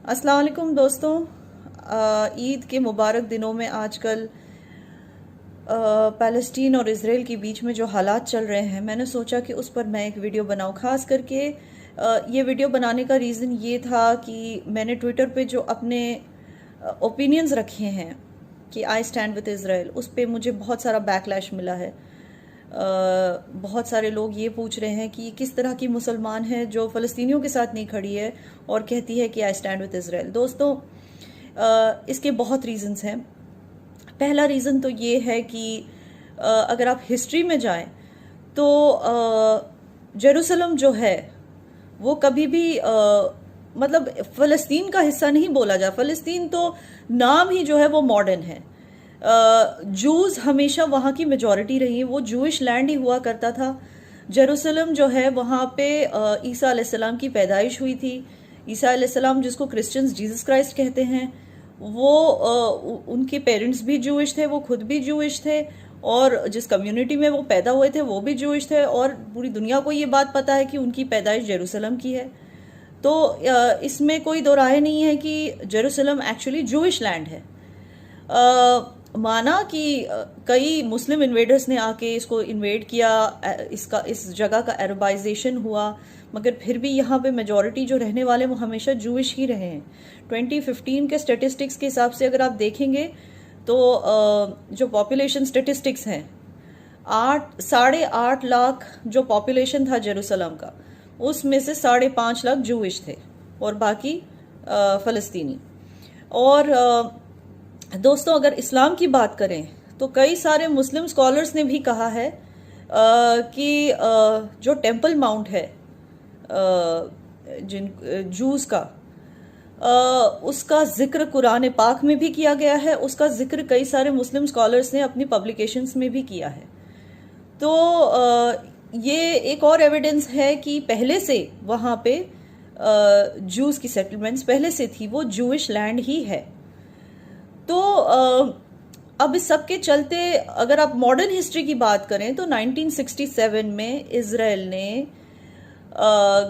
अस्सलाम वालेकुम दोस्तों। ईद के मुबारक दिनों में आजकल फ़लस्तीन और इज़राइल के बीच में जो हालात चल रहे हैं, मैंने सोचा कि उस पर मैं एक वीडियो बनाऊं। ख़ास करके ये वीडियो बनाने का रीज़न ये था कि मैंने ट्विटर पे जो अपने ओपिनियंस रखे हैं कि आई स्टैंड विद इज़राइल, उस पे मुझे बहुत सारा बैकलैश मिला है। बहुत सारे लोग ये पूछ रहे हैं कि किस तरह की मुसलमान है जो फ़लस्तीनियों के साथ नहीं खड़ी है और कहती है कि आई स्टैंड विद इज़राइल। दोस्तों, इसके बहुत रीज़न्स हैं। पहला रीज़न तो ये है कि अगर आप हिस्ट्री में जाएं तो जेरूसलम जो है वो कभी भी मतलब फ़लस्तीन का हिस्सा नहीं बोला जा। फ़लस्तीन तो नाम ही जो है वो मॉडर्न है। जूस हमेशा वहाँ की मेजॉरिटी रही है, वो जूइश लैंड ही हुआ करता था। जेरूसलम जो है वहाँ पे ईसा अलैहिस्सलाम की पैदाइश हुई थी। ईसा अलैहिस्सलाम जिसको क्रिश्चियंस जीसस क्राइस्ट कहते हैं, वो उनके पेरेंट्स भी जूइश थे, वो खुद भी जूइश थे, और जिस कम्युनिटी में वो पैदा हुए थे वो भी जूइश थे, और पूरी दुनिया को ये बात पता है कि उनकी पैदाइश जेरूसलम की है। तो इसमें कोई दो राय नहीं है कि जेरूसलम एक्चुअली जूइश लैंड है। माना कि कई मुस्लिम इन्वेडर्स ने आके इसको इन्वेड किया, इस जगह का अरबाइजेशन हुआ, मगर फिर भी यहाँ पे मेजॉरिटी जो रहने वाले वो हमेशा जूइश ही रहे हैं। 2015 के स्टेटिस्टिक्स के हिसाब से अगर आप देखेंगे तो जो पॉपुलेशन स्टेटिस्टिक्स हैं, 8.5 लाख जो पॉपुलेशन था जेरूसलम का, उसमें से 5.5 लाख जूइश थे और बाकी फ़लस्तीनी। और दोस्तों, अगर इस्लाम की बात करें तो कई सारे मुस्लिम स्कॉलर्स ने भी कहा है कि जो टेंपल माउंट है जिन जूस का, उसका जिक्र कुरान पाक में भी किया गया है। उसका जिक्र कई सारे मुस्लिम स्कॉलर्स ने अपनी पब्लिकेशंस में भी किया है। तो ये एक और एविडेंस है कि पहले से वहाँ पे जूस की सेटलमेंट्स पहले से थी, वो जूइश लैंड ही है। तो अब इस सब के चलते अगर आप मॉडर्न हिस्ट्री की बात करें तो 1967 में इज़राइल ने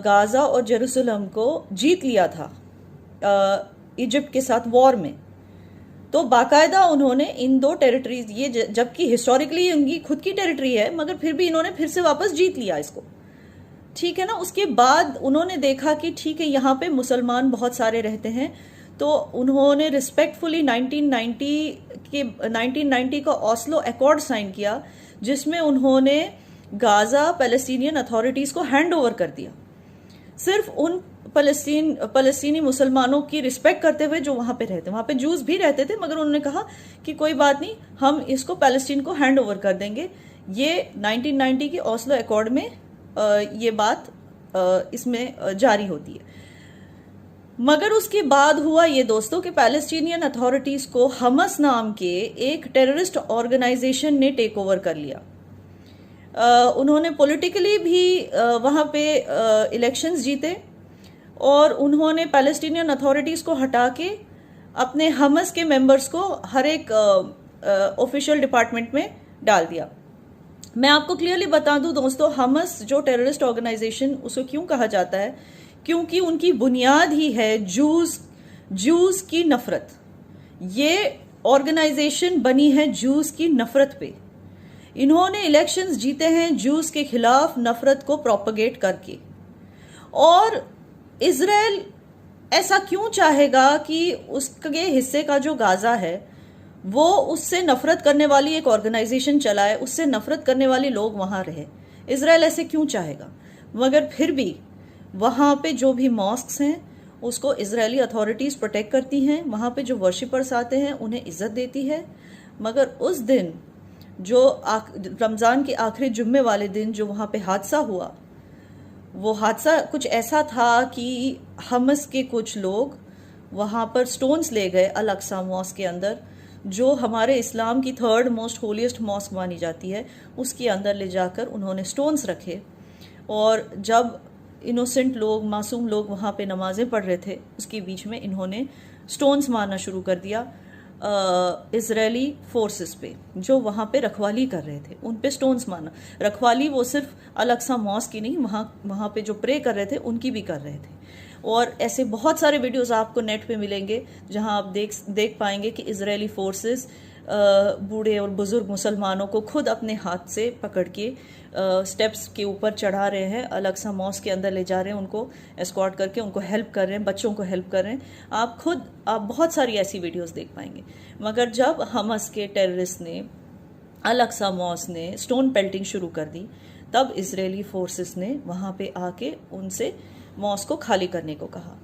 गाज़ा और जेरूसलम को जीत लिया था इजिप्ट के साथ वॉर में। तो बाकायदा उन्होंने इन दो टेरिटरीज, ये जबकि हिस्टोरिकली उनकी खुद की टेरिटरी है, मगर फिर भी इन्होंने फिर से वापस जीत लिया इसको, ठीक है ना। उसके बाद उन्होंने देखा कि ठीक है, यहाँ पे मुसलमान बहुत सारे रहते हैं, तो उन्होंने रिस्पेक्टफुली 1990 का ऑस्लो अकॉर्ड साइन किया, जिसमें उन्होंने गाज़ा पैलेस्टीनियन अथॉरिटीज़ को हैंड ओवर कर दिया, सिर्फ उन फ़लस्तीनी मुसलमानों की रिस्पेक्ट करते हुए जो वहाँ पे रहते। वहाँ पे जूस भी रहते थे, मगर उन्होंने कहा कि कोई बात नहीं, हम इसको पैलेस्टीन को हैंड ओवर कर देंगे। ये 1990 के ऑस्लो अकॉर्ड में ये बात इसमें जारी होती है। मगर उसके बाद हुआ ये दोस्तों कि पैलेस्टीनियन अथॉरिटीज़ को हमस नाम के एक टेररिस्ट ऑर्गेनाइजेशन ने टेक ओवर कर लिया। उन्होंने पॉलिटिकली भी वहाँ पे इलेक्शंस जीते, और उन्होंने पैलेस्टीनियन अथॉरिटीज़ को हटा के अपने हमस के मेंबर्स को हर एक ऑफिशियल डिपार्टमेंट में डाल दिया। मैं आपको क्लियरली बता दूं दोस्तों, हमस जो टेररिस्ट ऑर्गेनाइजेशन, उसको क्यों कहा जाता है, क्योंकि उनकी बुनियाद ही है जूस की नफरत। ये ऑर्गेनाइजेशन बनी है जूस की नफरत पे। इन्होंने इलेक्शंस जीते हैं जूस के खिलाफ नफरत को प्रोपगेट करके। और इज़राइल ऐसा क्यों चाहेगा कि उसके हिस्से का जो गाज़ा है वो उससे नफरत करने वाली एक ऑर्गेनाइजेशन चलाए, उससे नफरत करने वाले लोग वहाँ रहे? इज़राइल ऐसे क्यों चाहेगा? मगर फिर भी वहाँ पे जो भी मॉस्क्स हैं उसको इजरायली अथॉरिटीज़ प्रोटेक्ट करती हैं। वहाँ पे जो वर्शिपर्स आते हैं उन्हें इज्जत देती है। मगर उस दिन जो रमज़ान के आखिरी जुम्मे वाले दिन जो वहाँ पे हादसा हुआ, वो हादसा कुछ ऐसा था कि हमस के कुछ लोग वहाँ पर स्टोन्स ले गए अल अक्सा मॉस्क के अंदर, जो हमारे इस्लाम की 3rd मोस्ट होलीस्ट मॉस्क मानी जाती है, उसके अंदर ले जाकर उन्होंने स्टोन्स रखे। और जब इनोसेंट लोग, मासूम लोग वहाँ पे नमाजें पढ़ रहे थे, उसके बीच में इन्होंने स्टोन्स मारना शुरू कर दिया इजरायली फोर्सेस पे जो वहाँ पे रखवाली कर रहे थे, उन पे स्टोन्स मारना। रखवाली वो सिर्फ अल अक्सा मॉस्क की नहीं, वहाँ पे जो प्रे कर रहे थे उनकी भी कर रहे थे। और ऐसे बहुत सारे वीडियोस आपको नेट पे मिलेंगे जहां आप देख पाएंगे कि इजरायली फोर्सेस बूढ़े और बुजुर्ग मुसलमानों को खुद अपने हाथ से पकड़ के स्टेप्स के ऊपर चढ़ा रहे हैं, अलग सा मॉस्क के अंदर ले जा रहे हैं, उनको एस्कॉर्ट करके उनको हेल्प कर रहे हैं, बच्चों को हेल्प कर रहे हैं। आप बहुत सारी ऐसी वीडियोस देख पाएंगे। मगर जब हमस के टेररिस्ट ने, अलग सा मॉस्क ने स्टोन पेल्टिंग शुरू कर दी, तब इजरायली फोर्सेस ने वहां पे आके उनसे मॉस्क को खाली करने को कहा।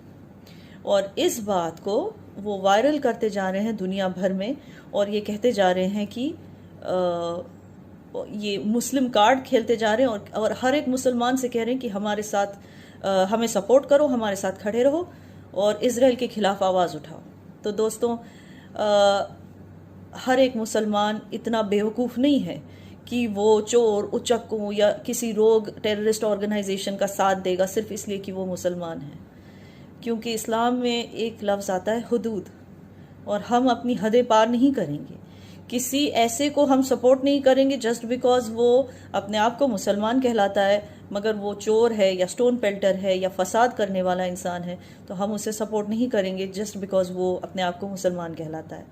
और इस बात को वो वायरल करते जा रहे हैं दुनिया भर में, और ये कहते जा रहे हैं कि ये मुस्लिम कार्ड खेलते जा रहे हैं, और हर एक मुसलमान से कह रहे हैं कि हमारे साथ हमें सपोर्ट करो, हमारे साथ खड़े रहो और इजराइल के खिलाफ आवाज़ उठाओ। तो दोस्तों, हर एक मुसलमान इतना बेवकूफ़ नहीं है कि वो चोर, उचक्कों या किसी रोग टेररिस्ट ऑर्गेनाइजेशन का साथ देगा सिर्फ इसलिए कि वो मुसलमान है। क्योंकि इस्लाम में एक लफ्ज़ आता है हुदूद, और हम अपनी हदें पार नहीं करेंगे। किसी ऐसे को हम सपोर्ट नहीं करेंगे जस्ट बिकॉज वो अपने आप को मुसलमान कहलाता है, मगर वो चोर है या स्टोन पेल्टर है या फसाद करने वाला इंसान है, तो हम उसे सपोर्ट नहीं करेंगे जस्ट बिकॉज वो अपने आप को मुसलमान कहलाता है।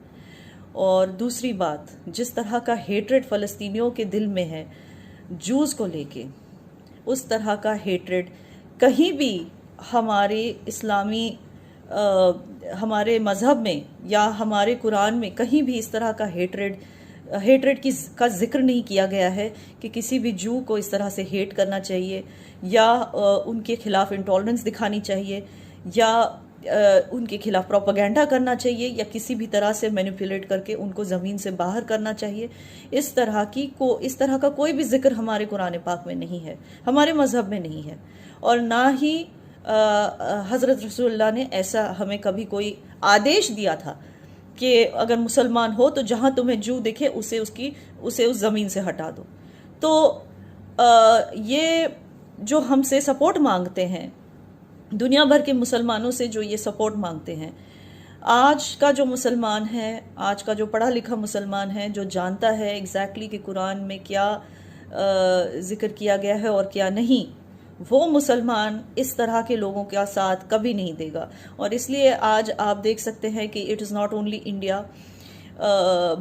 और दूसरी बात, जिस तरह का हेट्रेड फ़लस्तीनियों के दिल में है जूस को लेके, उस तरह का हेट्रेड कहीं भी हमारे इस्लामी हमारे मज़हब में या हमारे कुरान में कहीं भी इस तरह का हेट्रेड का जिक्र नहीं किया गया है कि किसी भी जू को इस तरह से हेट करना चाहिए या उनके खिलाफ इंटॉलरेंस दिखानी चाहिए या उनके खिलाफ प्रोपेगेंडा करना चाहिए या किसी भी तरह से मैनिपुलेट करके उनको ज़मीन से बाहर करना चाहिए। इस तरह का कोई भी जिक्र हमारे कुरान पाक में नहीं है, हमारे मज़हब में नहीं है, और ना ही हज़रत रसूलुल्लाह ने ऐसा हमें कभी कोई आदेश दिया था कि अगर मुसलमान हो तो जहाँ तुम्हें जू दिखे उसे उस ज़मीन से हटा दो। तो ये जो हमसे सपोर्ट मांगते हैं, दुनिया भर के मुसलमानों से जो ये सपोर्ट मांगते हैं, आज का जो मुसलमान है, आज का जो पढ़ा लिखा मुसलमान है, जो जानता है एग्जैक्टली कि कुरान में क्या जिक्र किया गया है और क्या नहीं, वो मुसलमान इस तरह के लोगों का साथ कभी नहीं देगा। और इसलिए आज आप देख सकते हैं कि it is not only India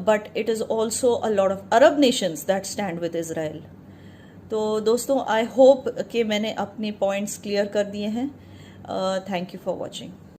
but it is also a lot of Arab Nations that stand with Israel. तो दोस्तों, आई होप कि मैंने अपने पॉइंट्स क्लियर कर दिए हैं। Thank you for watching.